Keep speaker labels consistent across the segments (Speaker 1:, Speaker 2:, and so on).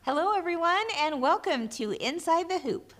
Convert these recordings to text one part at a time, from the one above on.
Speaker 1: Hello, everyone, and welcome to Inside the Hoop.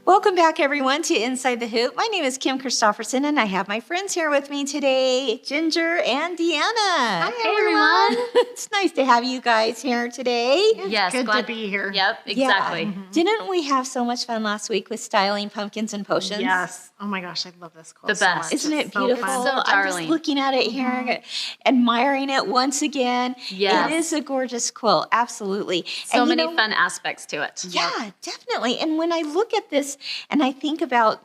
Speaker 1: Welcome back, everyone, to Inside the Hoop. My name is Kim Christopherson, and I have my friends here with me today, Ginger and Deanna.
Speaker 2: Hi, everyone.
Speaker 1: It's nice to have you guys here today.
Speaker 2: Yes,
Speaker 3: Good
Speaker 2: glad
Speaker 3: to be here.
Speaker 2: Yep, exactly.
Speaker 1: Yeah. Didn't we have so much fun last week with styling pumpkins and potions?
Speaker 3: Yes. Oh my gosh, I love this quilt.
Speaker 2: The
Speaker 3: so
Speaker 2: best.
Speaker 3: much.
Speaker 1: Isn't it
Speaker 3: It's so
Speaker 1: beautiful?
Speaker 3: fun.
Speaker 2: So
Speaker 1: I'm just
Speaker 2: darling.
Speaker 1: looking at it here, admiring it once again.
Speaker 2: Yes.
Speaker 1: It is a gorgeous quilt, absolutely.
Speaker 2: So
Speaker 1: And you
Speaker 2: many
Speaker 1: know,
Speaker 2: fun aspects to it.
Speaker 1: Yeah, definitely. And when I look at this and I think about,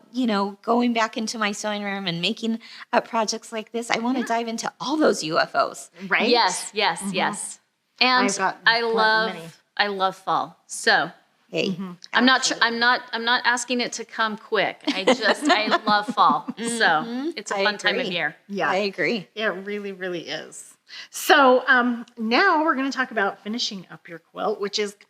Speaker 1: going back into my sewing room and making up projects like this, I want to dive into all those UFOs.
Speaker 3: Right?
Speaker 2: Yes, yes, yes. And
Speaker 3: I've got
Speaker 2: I
Speaker 3: many.
Speaker 2: love fall. So
Speaker 1: Hey,
Speaker 2: I'm not asking it to come quick. I love fall. So it's a
Speaker 1: I
Speaker 2: fun time of
Speaker 1: agree.
Speaker 2: year.
Speaker 3: Yeah.
Speaker 1: I agree.
Speaker 3: It really, really is. So now we're going to talk about finishing up your quilt,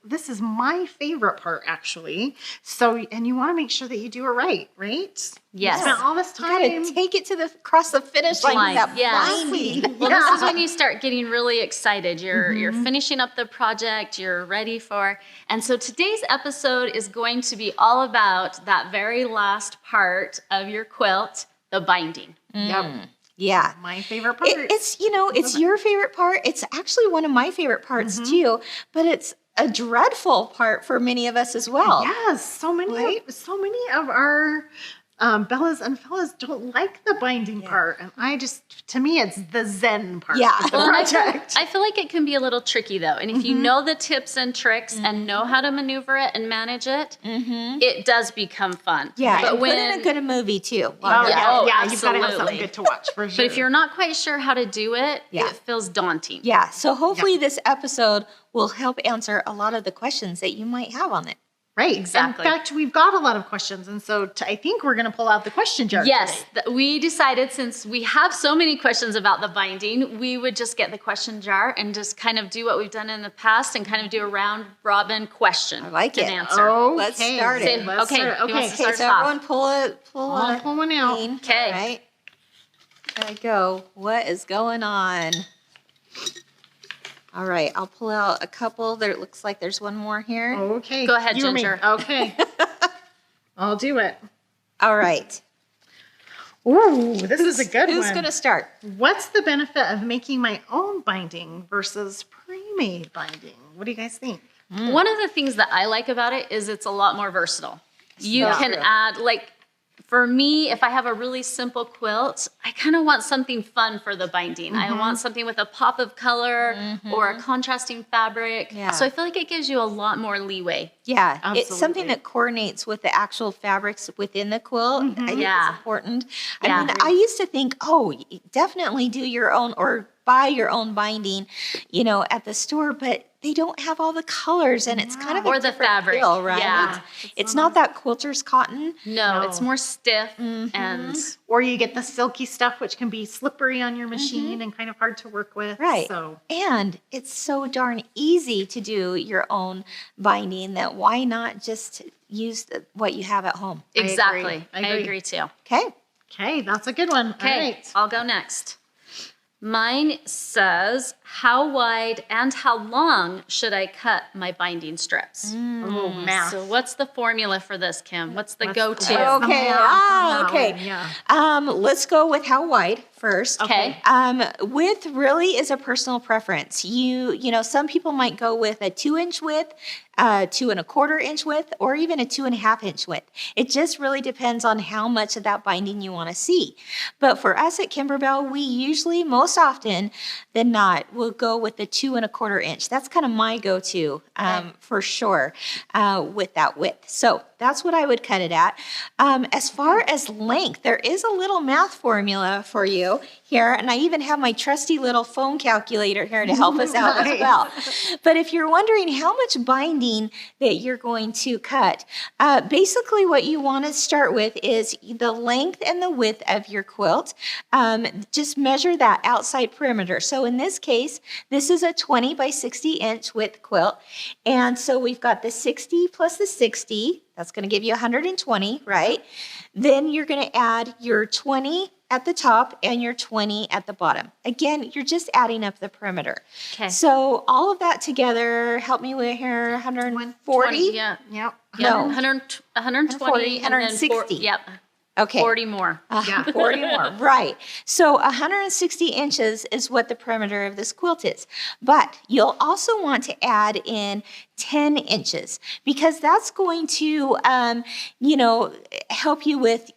Speaker 3: this is my favorite part, actually. So, and you want to make sure that you do it right?
Speaker 2: Yes.
Speaker 3: You spent all this
Speaker 1: You
Speaker 3: time.
Speaker 1: gotta take it to across the finish line with that
Speaker 2: Yes.
Speaker 1: binding.
Speaker 2: Well, this is when you start getting really excited. You're finishing up the project, you're ready for. And so today's episode is going to be all about that very last part of your quilt, the binding.
Speaker 3: Yep.
Speaker 1: Yeah.
Speaker 3: My favorite part.
Speaker 1: It's your favorite part. It's actually one of my favorite parts too, but it's a dreadful part for many of us as well.
Speaker 3: Yes, so many of our Bellas and fellas don't like the binding part, and to me, it's the zen part.
Speaker 1: Yeah.
Speaker 3: of the
Speaker 2: Well, and
Speaker 3: project.
Speaker 2: I feel like it can be a little tricky though. And if you know the tips and tricks and know how to maneuver it and manage it, it does become fun.
Speaker 1: Yeah,
Speaker 2: But
Speaker 1: and put in a good movie too.
Speaker 3: Oh,
Speaker 2: Yeah,
Speaker 3: yeah, you've got to have
Speaker 2: absolutely.
Speaker 3: something good to watch for sure.
Speaker 2: But if you're not quite sure how to do it,
Speaker 1: Yeah.
Speaker 2: it feels daunting.
Speaker 1: Yeah, so hopefully this episode will help answer a lot of the questions that you might have on it.
Speaker 3: right,
Speaker 2: Exactly.
Speaker 3: In fact, we've got a lot of questions, and so I think we're going to pull out the question jar.
Speaker 2: Yes,
Speaker 3: today.
Speaker 2: we decided since we have so many questions about the binding, we would just get the question jar and just kind of do what we've done in the past and kind of do a round robin question.
Speaker 1: I like
Speaker 2: and
Speaker 1: it.
Speaker 2: answer.
Speaker 3: Okay,
Speaker 1: Let's start it.
Speaker 3: let's
Speaker 2: Okay,
Speaker 3: start-
Speaker 2: who wants to
Speaker 1: Okay,
Speaker 2: start
Speaker 1: so
Speaker 2: us off?
Speaker 1: everyone pull
Speaker 3: I'll pull one out.
Speaker 1: clean.
Speaker 2: Okay.
Speaker 1: All right. There we go. What is going on? All right, I'll pull out a couple. There it looks like there's one more here.
Speaker 3: Okay,
Speaker 2: Go ahead,
Speaker 3: you or me?
Speaker 2: Ginger.
Speaker 3: Okay, I'll do it.
Speaker 1: All right.
Speaker 3: Ooh, this is a good
Speaker 1: Who's
Speaker 3: one.
Speaker 1: going to start?
Speaker 3: What's the benefit of making my own binding versus pre-made binding? What do you guys think?
Speaker 2: One of the things that I like about it is it's a lot more versatile. You
Speaker 3: So
Speaker 2: can
Speaker 3: true.
Speaker 2: add, like, for me, if I have a really simple quilt, I kind of want something fun for the binding. I want something with a pop of color or a contrasting fabric.
Speaker 1: Yeah.
Speaker 2: So I feel like it gives you a lot more leeway.
Speaker 1: Yeah, it's something
Speaker 3: Absolutely.
Speaker 1: that coordinates with the actual fabrics within the quilt. I think
Speaker 2: Yeah.
Speaker 1: it's important.
Speaker 2: Yeah.
Speaker 1: I mean, I used to think, definitely do your own or buy your own binding, at the store, but they don't have all the colors and it's kind of
Speaker 2: Or
Speaker 1: a
Speaker 2: the
Speaker 1: different
Speaker 2: fabric.
Speaker 1: feel, right?
Speaker 2: Yeah.
Speaker 1: It's not that quilter's cotton.
Speaker 2: No,
Speaker 3: No.
Speaker 2: it's more stiff and
Speaker 3: Or you get the silky stuff, which can be slippery on your machine and kind of hard to work with.
Speaker 1: Right.
Speaker 3: So
Speaker 1: And it's so darn easy to do your own binding that why not just use what you have at home?
Speaker 2: exactly.
Speaker 3: I
Speaker 2: I
Speaker 3: agree.
Speaker 2: agree too.
Speaker 1: Okay.
Speaker 3: okay, that's a good one.
Speaker 2: Okay,
Speaker 3: All right.
Speaker 2: I'll go next. Mine says, how wide and how long should I cut my binding strips?
Speaker 3: Oh, math.
Speaker 2: So what's the formula for this, Kim? What's the
Speaker 3: What's
Speaker 2: go-to?
Speaker 3: the- Oh,
Speaker 1: Okay.
Speaker 3: math on that
Speaker 1: Okay.
Speaker 3: one, yeah.
Speaker 1: Let's go with how wide first.
Speaker 2: Okay.
Speaker 1: Width really is a personal preference. Some people might go with a 2-inch width, 2¼ inch width, or even a 2½ inch width. It just really depends on how much of that binding you want to see. But for us at Kimberbell, we usually, most often than not, will go with the 2¼ inch. That's kind of my go-to for sure with that width. So That's what I would cut it at. As far as length, there is a little math formula for you here, and I even have my trusty little phone calculator here to help us out as well. But if you're wondering how much binding that you're going to cut, basically what you want to start with is the length and the width of your quilt. Just measure that outside perimeter. So in this case, this is a 20 by 60 inch width quilt. And so we've got the 60 plus the 60. That's going to give you 120, right? Then you're going to add your 20 at the top and your 20 at the bottom. Again, you're just adding up the perimeter.
Speaker 2: Okay.
Speaker 1: So all of that together, help me with here, 140?
Speaker 2: Yeah.
Speaker 3: Yep.
Speaker 1: No.
Speaker 2: 120,
Speaker 1: 140,
Speaker 2: and then
Speaker 1: 160.
Speaker 2: Yep.
Speaker 1: Okay.
Speaker 2: 40 more.
Speaker 3: Yeah.
Speaker 1: 40 more, right. So 160 inches is what the perimeter of this quilt is. But you'll also want to add in 10 inches because that's going to, help you with,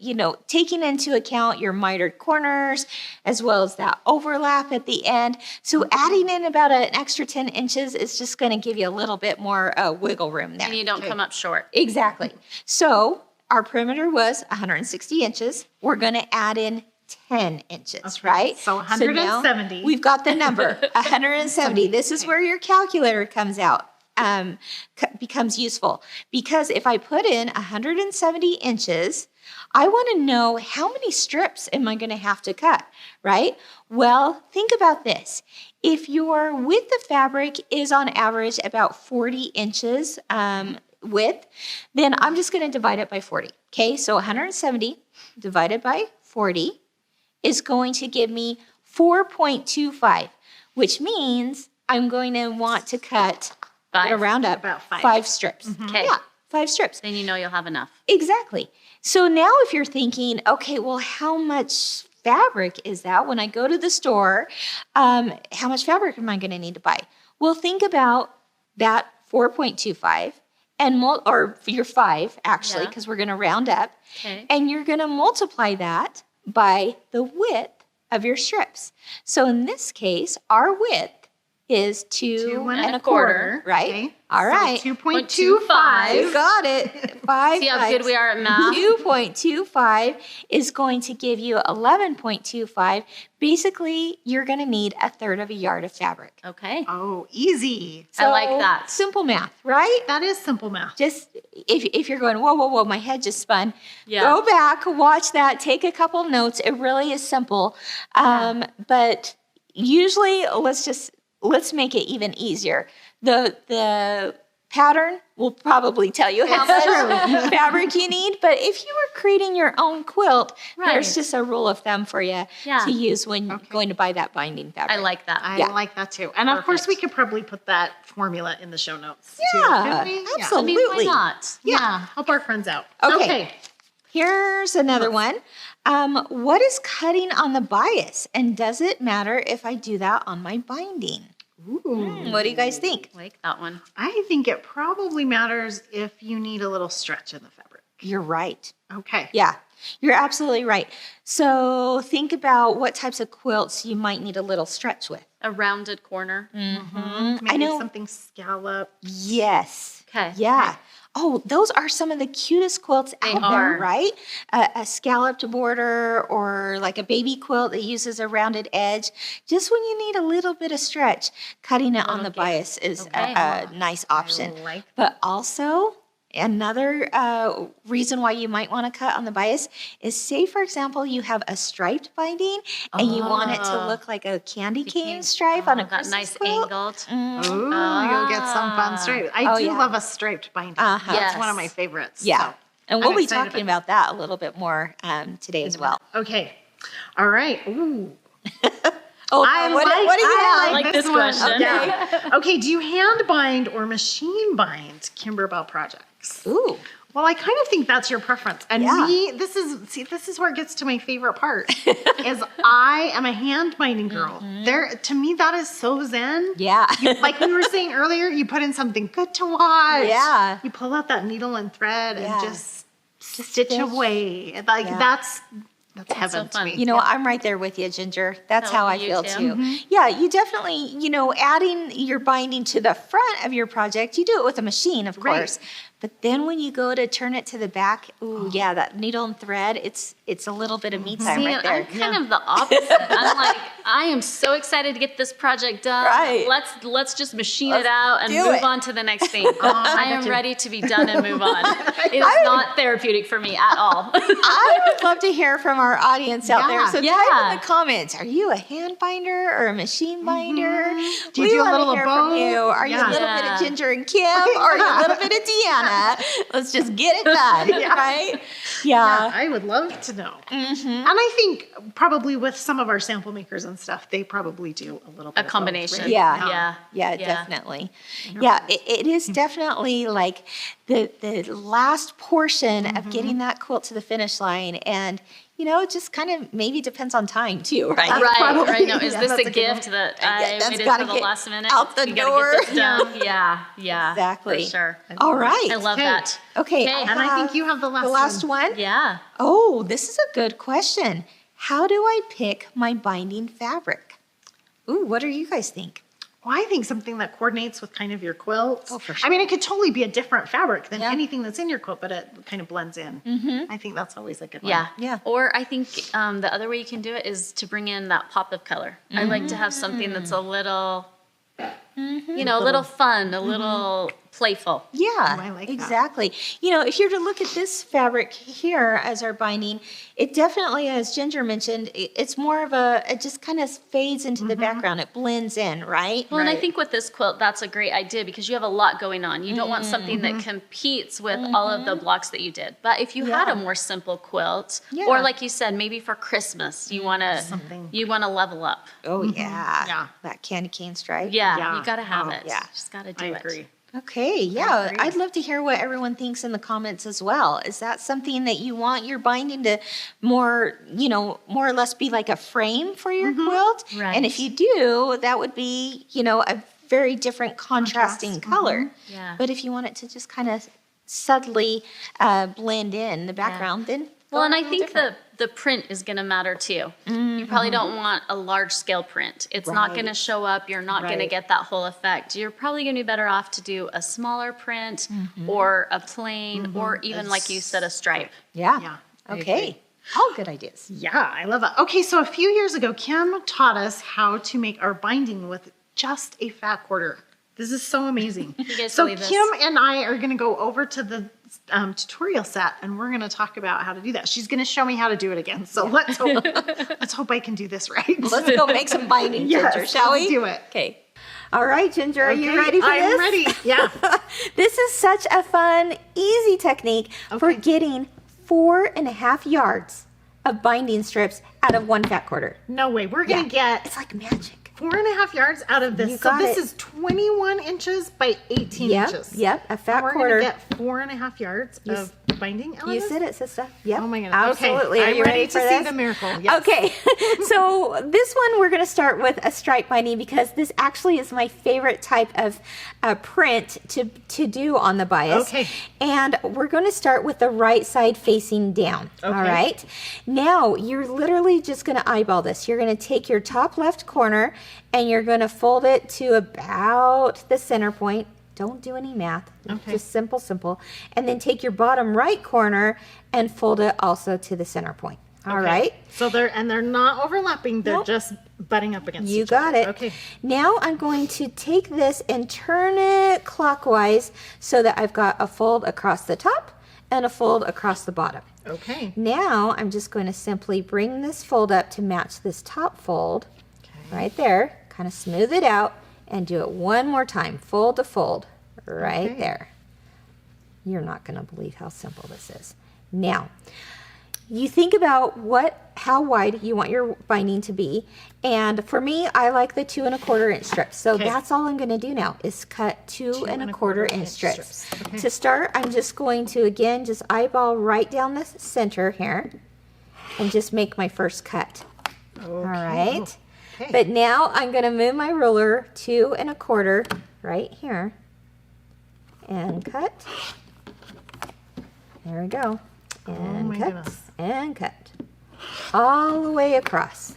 Speaker 1: taking into account your mitered corners as well as that overlap at the end. So adding in about an extra 10 inches is just going to give you a little bit more wiggle room there.
Speaker 2: And you don't come up short.
Speaker 1: Exactly. So our perimeter was 160 inches. We're going to add in 10 inches, right?
Speaker 3: So 170.
Speaker 1: So we've got the number, 170. This is where your calculator comes out, becomes useful. Because if I put in 170 inches, I want to know how many strips am I going to have to cut, right? Well, think about this. If your width of fabric is on average about 40 inches, width, then I'm just going to divide it by 40. Okay, so 170 divided by 40 is going to give me 4.25, which means I'm going to want to cut, round up,
Speaker 3: about
Speaker 1: 5 strips.
Speaker 2: Okay.
Speaker 1: Yeah, 5 strips.
Speaker 2: Then you know you'll have enough.
Speaker 1: Exactly. So now if you're thinking, okay, well, how much fabric is that when I go to the store? How much fabric am I going to need to buy? Well, think about that 4.25. Or your 5, actually, because we're going to round up.
Speaker 2: Okay.
Speaker 1: And you're going to multiply that by the width of your strips. So in this case, our width is 2 and a quarter, right?
Speaker 3: Okay.
Speaker 1: All right.
Speaker 3: So 2.25.
Speaker 1: You got it. 5
Speaker 2: See how good we are at math?
Speaker 1: 2.25 is going to give you 11.25. Basically, you're going to need a third of a yard of fabric.
Speaker 2: Okay.
Speaker 3: Oh, easy.
Speaker 2: I like that.
Speaker 1: Simple math, right?
Speaker 3: That is simple math.
Speaker 1: Just if you're going, whoa, my head just spun.
Speaker 2: Yeah.
Speaker 1: Go back, watch that, take a couple notes. It really is simple. But usually, let's make it even easier. The pattern will probably tell you how much fabric you need. But if you were creating your own quilt, there's just a rule of thumb for you to use when going to buy that binding fabric.
Speaker 2: I like that.
Speaker 3: I like that too. And of course, we could probably put that formula in the show notes too.
Speaker 1: Yeah,
Speaker 3: couldn't we?
Speaker 1: absolutely.
Speaker 2: I mean, why not?
Speaker 3: Yeah. Help our friends out.
Speaker 1: Okay. Here's another one. What is cutting on the bias? And does it matter if I do that on my binding?
Speaker 3: Ooh.
Speaker 1: What do you guys think?
Speaker 2: I like that one.
Speaker 3: I think it probably matters if you need a little stretch in the fabric.
Speaker 1: You're right.
Speaker 3: Okay.
Speaker 1: Yeah, you're absolutely right. So think about what types of quilts you might need a little stretch with.
Speaker 2: A rounded corner.
Speaker 3: Maybe
Speaker 1: I know.
Speaker 3: something scalloped.
Speaker 1: Yes.
Speaker 2: Okay.
Speaker 1: Yeah. Oh, those are some of the cutest quilts out there, right? A scalloped border or like a baby quilt that uses a rounded edge. Just when you need a little bit of stretch, cutting it on the bias is a nice option.
Speaker 3: I like
Speaker 1: But also, another reason why you might want to cut on the bias is, say, for example, you have a striped binding and you want it to look like a candy cane stripe on a
Speaker 2: that
Speaker 1: Christmas
Speaker 2: nice
Speaker 1: quilt.
Speaker 2: angled.
Speaker 3: Ooh, you'll get some fun stripes. I do love a striped binding. That's one of my favorites.
Speaker 1: Yeah.
Speaker 3: So
Speaker 1: And we'll
Speaker 3: I'm
Speaker 1: be
Speaker 3: excited
Speaker 1: talking about that a little bit more today as well.
Speaker 3: Okay. All right. Ooh.
Speaker 1: Oh, what do you have?
Speaker 2: I like this
Speaker 3: one.
Speaker 2: question.
Speaker 3: Okay. Okay. Do you hand bind or machine bind Kimberbell projects?
Speaker 1: Ooh.
Speaker 3: Well, I kind of think that's your preference. And me, this is where it gets to my favorite part. Is I am a hand binding girl. To me, that is so zen.
Speaker 1: Yeah.
Speaker 3: Like we were saying earlier, you put in something good to watch.
Speaker 1: Yeah.
Speaker 3: You pull out that needle and thread and just stitch
Speaker 1: stitch.
Speaker 3: away. Like that's heaven
Speaker 2: so
Speaker 3: to me.
Speaker 2: fun.
Speaker 1: You know, I'm right there with you, Ginger. That's how I
Speaker 2: you
Speaker 1: feel
Speaker 2: too.
Speaker 1: too. Yeah, you definitely, adding your binding to the front of your project, you do it with a machine, of course. But then when you go to turn it to the back, ooh, yeah, that needle and thread, it's a little bit of me time
Speaker 2: See,
Speaker 1: right
Speaker 2: and
Speaker 1: there.
Speaker 2: I'm kind of the opposite. I'm like, I am so excited to get this project done.
Speaker 1: Right.
Speaker 2: Let's just machine it out and
Speaker 1: do
Speaker 2: move
Speaker 1: it.
Speaker 2: on to the next thing. I am ready to be done and move on. It is not therapeutic for me at all.
Speaker 1: I would love to hear from our audience out there. So
Speaker 2: Yeah.
Speaker 1: type in the comments. Are you a hand binder or a machine binder?
Speaker 3: Do you do a little of
Speaker 1: hear from
Speaker 3: both?
Speaker 1: you. Are you a little bit
Speaker 2: Yeah.
Speaker 1: of Ginger and Kim, or are you a little bit of Deanna? Let's just get it done, right?
Speaker 3: Yeah, I would love to know. And I think probably with some of our sample makers and stuff, they probably do a little bit
Speaker 2: A combination.
Speaker 3: Of both, right?
Speaker 1: Yeah.
Speaker 2: Yeah.
Speaker 1: Definitely. Yeah, it is definitely like the last portion of getting that quilt to the finish line. And, you know, it just kind of maybe depends on time too, right?
Speaker 2: Right. No, is
Speaker 3: Yeah,
Speaker 2: this
Speaker 3: that's
Speaker 2: a
Speaker 3: a good
Speaker 2: gift that I
Speaker 1: that's
Speaker 2: waited
Speaker 1: gotta
Speaker 2: till the
Speaker 1: get
Speaker 2: last minute?
Speaker 1: out the
Speaker 2: We
Speaker 1: door.
Speaker 2: gotta get this done. Yeah.
Speaker 1: Exactly.
Speaker 2: For sure.
Speaker 1: All right.
Speaker 2: I love
Speaker 3: Okay.
Speaker 2: that.
Speaker 1: Okay.
Speaker 2: Okay.
Speaker 3: And I think you have the last
Speaker 1: one.
Speaker 2: Yeah.
Speaker 1: Oh, this is a good question. How do I pick my binding fabric? Ooh, what do you guys think?
Speaker 3: Well, I think something that coordinates with kind of your quilt.
Speaker 1: Oh, for sure.
Speaker 3: I mean, it could totally be a different fabric than
Speaker 1: Yeah.
Speaker 3: anything that's in your quilt, but it kind of blends in. I think that's always a good one.
Speaker 2: Yeah.
Speaker 1: Yeah.
Speaker 2: Or I think the other way you can do it is to bring in that pop of color. I like to have something that's a little, you know, a little fun, a little playful.
Speaker 1: Yeah,
Speaker 3: I like that.
Speaker 1: exactly. You know, if you're to look at this fabric here as our binding, it definitely, as Ginger mentioned, it's more of it just kind of fades into the background. It blends in, right?
Speaker 2: Well, and I think with this quilt, that's a great idea because you have a lot going on. You don't want something that competes with all of the blocks that you did. But if you had a more simple quilt,
Speaker 1: Yeah.
Speaker 2: or like you said, maybe for Christmas, you want to
Speaker 3: Something.
Speaker 2: level up.
Speaker 1: Oh, yeah.
Speaker 3: Yeah.
Speaker 1: That candy cane stripe.
Speaker 3: Yeah.
Speaker 2: You got to have
Speaker 3: Oh,
Speaker 2: it.
Speaker 1: yeah.
Speaker 2: Just got to do
Speaker 3: I
Speaker 2: it.
Speaker 3: agree.
Speaker 1: Okay, yeah.
Speaker 3: agree.
Speaker 1: I'd love to hear what everyone thinks in the comments as well. Is that something that you want your binding to more or less be like a frame for your quilt?
Speaker 2: Right.
Speaker 1: And if you do, that would be, a very different contrasting color.
Speaker 2: Yeah.
Speaker 1: But if you want it to just kind of subtly blend in the background, then
Speaker 2: Well,
Speaker 1: go
Speaker 2: and
Speaker 1: a
Speaker 2: I
Speaker 1: little
Speaker 2: think
Speaker 1: different.
Speaker 2: the print is going to matter too. You probably don't want a large scale print. It's not going to
Speaker 1: Right.
Speaker 2: show up. You're not going to
Speaker 3: Right.
Speaker 2: get that whole effect. You're probably going to be better off to do a smaller print or a plain or even, like you said, a stripe.
Speaker 1: Yeah.
Speaker 3: Yeah, I
Speaker 1: Okay.
Speaker 3: agree.
Speaker 1: All good ideas.
Speaker 3: Yeah, I love that. Okay, so a few years ago, Kim taught us how to make our binding with just a fat quarter. This is so amazing.
Speaker 2: You guys
Speaker 3: So
Speaker 2: believe this?
Speaker 3: Kim and I are going to go over to the tutorial set, and we're going to talk about how to do that. She's going to show me how to do it again. So let's hope I can do this right.
Speaker 1: Let's go make some binding,
Speaker 3: Yes,
Speaker 1: Ginger, shall
Speaker 3: let's
Speaker 1: we?
Speaker 3: do it.
Speaker 1: Okay. All right, Ginger, are you
Speaker 3: Okay,
Speaker 1: ready for this?
Speaker 3: I'm ready. Yeah.
Speaker 1: This is such a fun, easy technique for
Speaker 3: Okay.
Speaker 1: getting 4.5 yards of binding strips out of one fat quarter.
Speaker 3: No way. We're going to get
Speaker 1: It's like magic.
Speaker 3: 4.5 yards out of this.
Speaker 1: You
Speaker 3: So
Speaker 1: got
Speaker 3: this
Speaker 1: it.
Speaker 3: is 21 inches by 18 inches.
Speaker 1: Yep, a fat
Speaker 3: And we're
Speaker 1: quarter.
Speaker 3: going to get 4.5 yards of binding out of
Speaker 1: You
Speaker 3: this?
Speaker 1: said it, sister. Yep.
Speaker 3: Oh my goodness.
Speaker 1: Absolutely.
Speaker 3: Okay.
Speaker 1: Are
Speaker 3: I'm
Speaker 1: you
Speaker 3: ready
Speaker 1: for
Speaker 3: to see
Speaker 1: this?
Speaker 3: the miracle. Yes.
Speaker 1: Okay, so this one we're going to start with a stripe binding because this actually is my favorite type of print to do on the bias.
Speaker 3: Okay.
Speaker 1: And we're going to start with the right side facing down.
Speaker 3: Okay.
Speaker 1: All right. Now you're literally just going to eyeball this. You're going to take your top left corner and you're going to fold it to about the center point. Don't do any math.
Speaker 3: Okay.
Speaker 1: Just simple. And then take your bottom right corner and fold it also to the center point. All
Speaker 3: Okay.
Speaker 1: right.
Speaker 3: So they're not overlapping. They're
Speaker 1: Nope.
Speaker 3: just butting up against
Speaker 1: You
Speaker 3: each
Speaker 1: got
Speaker 3: other.
Speaker 1: it.
Speaker 3: Okay.
Speaker 1: Now I'm going to take this and turn it clockwise so that I've got a fold across the top and a fold across the bottom.
Speaker 3: Okay.
Speaker 1: Now I'm just going to simply bring this fold up to match this top fold right there. Kind of smooth it out and do it one more time, fold to fold, right
Speaker 3: Okay.
Speaker 1: there. You're not going to believe how simple this is. Now, you think about how wide you want your binding to be. And for me, I like the 2 1/4 inch strips. So
Speaker 3: Okay.
Speaker 1: that's all I'm going to do now is cut 2 1/4 inch strips.
Speaker 3: Okay.
Speaker 1: To start, I'm just going to, again, just eyeball right down the center here and just make my first cut. All right.
Speaker 3: Okay.
Speaker 1: But now I'm going to move my ruler 2 1/4 right here and cut. There we go. And
Speaker 3: my
Speaker 1: cut
Speaker 3: goodness.
Speaker 1: and cut all the way across.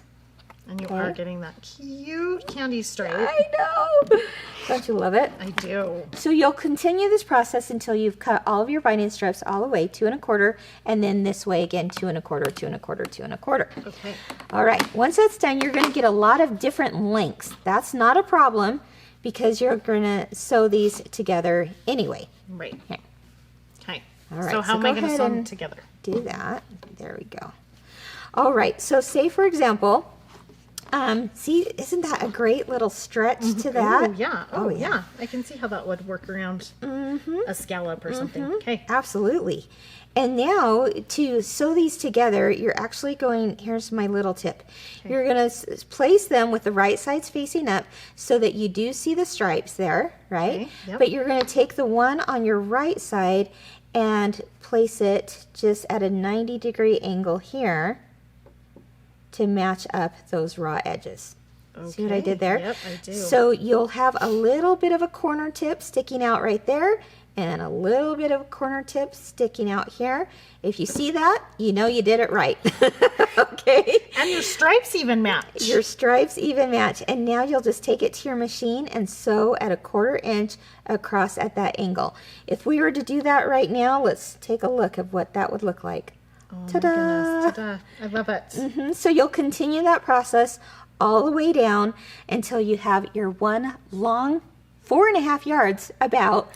Speaker 3: And you are getting that cute candy stripe.
Speaker 1: I know. Don't you love it?
Speaker 3: I do.
Speaker 1: So you'll continue this process until you've cut all of your binding strips all the way 2 1/4, and then this way again 2 1/4, 2 1/4, 2 1/4.
Speaker 3: Okay.
Speaker 1: All right. Once that's done, you're going to get a lot of different lengths. That's not a problem because you're going to sew these together anyway.
Speaker 3: Right.
Speaker 1: Okay.
Speaker 3: Okay.
Speaker 1: All right.
Speaker 3: So how am I going to sew them together?
Speaker 1: Do that. There we go. All right. So say for example. See, isn't that a great little stretch to that?
Speaker 3: Oh, yeah. Oh, yeah. I can see how that would work around a scallop or something. Okay.
Speaker 1: Absolutely. And now to sew these together, you're actually going, here's my little tip. Okay. You're going to place them with the right sides facing up so that you do see the stripes there, right?
Speaker 3: Okay. Yep.
Speaker 1: But you're going to take the one on your right side and place it just at a 90-degree angle here to match up those raw edges. Okay. See what I did there?
Speaker 3: Yep, I do.
Speaker 1: So you'll have a little bit of a corner tip sticking out right there and a little bit of a corner tip sticking out here. If you see that, you know you did it right. Okay?
Speaker 3: And your stripes even match.
Speaker 1: Your stripes even match. And now you'll just take it to your machine and sew at a 1/4 inch across at that angle. If we were to do that right now, let's take a look at what that would look like.
Speaker 3: Oh
Speaker 1: Ta-da!
Speaker 3: my goodness, ta-da. I love it.
Speaker 1: So you'll continue that process all the way down until you have your one long 4.5 yards about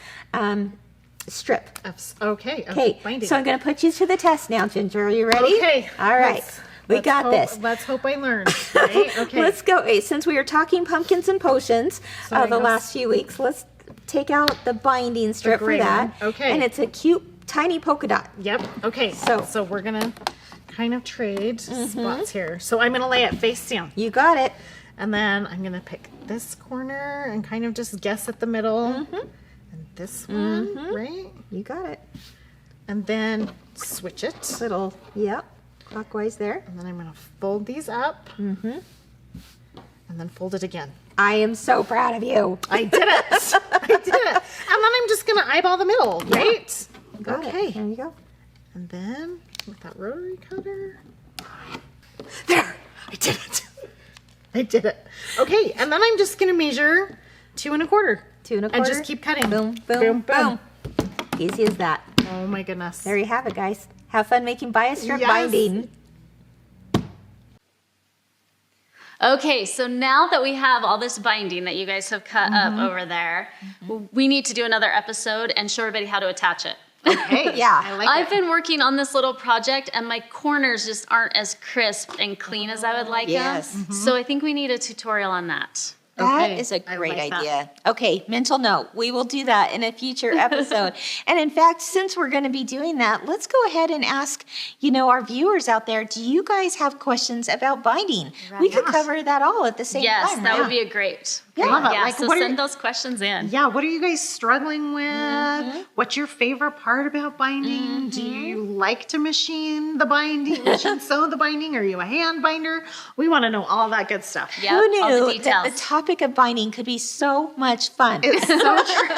Speaker 1: strip.
Speaker 3: Okay.
Speaker 1: Okay,
Speaker 3: Binding.
Speaker 1: so I'm going to put you to the test now, Ginger. Are you ready?
Speaker 3: Okay.
Speaker 1: All right. We got this.
Speaker 3: Let's hope I learn. Right? Okay.
Speaker 1: Let's go. Hey, since we were talking pumpkins and potions the last few weeks, let's take out the binding strip for that.
Speaker 3: Okay.
Speaker 1: And it's a cute tiny polka dot.
Speaker 3: Yep. Okay. So we're gonna kind of trade spots here. So I'm gonna lay it face down.
Speaker 1: You got it.
Speaker 3: And then I'm gonna pick this corner and kind of just guess at the middle. And this one, right?
Speaker 1: You got it.
Speaker 3: And then switch it.
Speaker 1: Little, yep, clockwise there.
Speaker 3: And then I'm gonna fold these up. And then fold it again.
Speaker 1: I am so proud of you.
Speaker 3: I did it. I did it. And then I'm just gonna eyeball the middle, right?
Speaker 1: Got it. There you go.
Speaker 3: And then with that rotary cutter. There! I did it. I did it. Okay, and then I'm just gonna measure 2 1/4.
Speaker 1: 2 1/4.
Speaker 3: And just keep cutting.
Speaker 1: Boom, boom, boom. Easy as that.
Speaker 3: Oh my goodness.
Speaker 1: There you have it, guys. Have fun making bias-strip
Speaker 3: Yes.
Speaker 1: binding.
Speaker 2: Okay, so now that we have all this binding that you guys have cut up over there, we need to do another episode and show everybody how to attach it.
Speaker 3: Okay.
Speaker 1: Yeah.
Speaker 3: I like
Speaker 2: I've
Speaker 3: it.
Speaker 2: been working on this little project and my corners just aren't as crisp and clean as I would like
Speaker 1: Yes.
Speaker 2: them. So I think we need a tutorial on that.
Speaker 1: That
Speaker 3: Okay,
Speaker 1: is a
Speaker 3: I
Speaker 1: great
Speaker 3: like that.
Speaker 1: idea. Okay, mental note. We will do that in a future episode. And in fact, since we're going to be doing that, let's go ahead and ask, our viewers out there, do you guys have questions about binding? We could
Speaker 3: Yes.
Speaker 1: cover that all at the same
Speaker 2: Yes,
Speaker 1: time.
Speaker 2: that
Speaker 1: right?
Speaker 2: would be a great.
Speaker 3: I love it.
Speaker 2: Yeah,
Speaker 3: Like,
Speaker 2: so
Speaker 3: what are-
Speaker 2: send those questions in.
Speaker 3: Yeah, what are you guys struggling with? What's your favorite part about binding? Do you like to machine sew the binding? Are you a hand binder? We want to know all that good stuff.
Speaker 2: Yep,
Speaker 1: Who
Speaker 2: all
Speaker 1: knew
Speaker 2: the
Speaker 1: that
Speaker 2: details.
Speaker 1: the topic of binding could be so much fun?
Speaker 3: It's so true.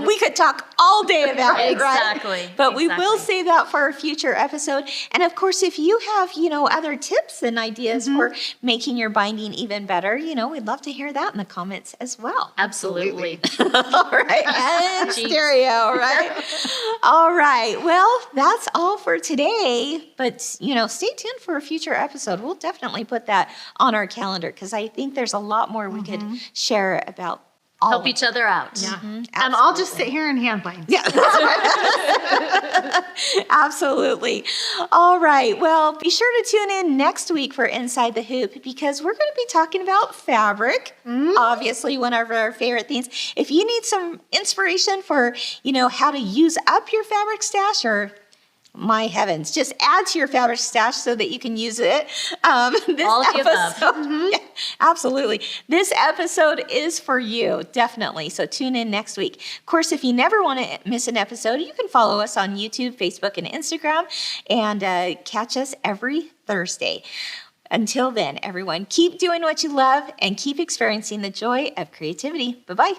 Speaker 1: We could talk all day about it,
Speaker 2: Exactly,
Speaker 1: right? But we will
Speaker 2: exactly.
Speaker 1: save that for a future episode. And of course, if you have, other tips and ideas for making your binding even better, we'd love to hear that in the comments as well.
Speaker 2: Absolutely.
Speaker 1: All right. And
Speaker 2: Jinx.
Speaker 1: stereo, right? All right. Well, that's all for today. But, stay tuned for a future episode. We'll definitely put that on our calendar because I think there's a lot more we could share about all
Speaker 2: Help
Speaker 1: of
Speaker 2: each other out.
Speaker 3: Yeah. And I'll just sit here and hand bind.
Speaker 1: Yeah. Absolutely. All right. Well, be sure to tune in next week for Inside the Hoop because we're going to be talking about fabric. Obviously, one of our favorite things. If you need some inspiration for, how to use up your fabric stash or my heavens, just add to your fabric stash so that you can use it. This
Speaker 2: All of the above.
Speaker 1: episode, yeah, absolutely. This episode is for you, definitely. So tune in next week. Of course, if you never want to miss an episode, you can follow us on YouTube, Facebook, and Instagram, and catch us every Thursday. Until then, everyone, keep doing what you love and keep experiencing the joy of creativity. Bye-bye.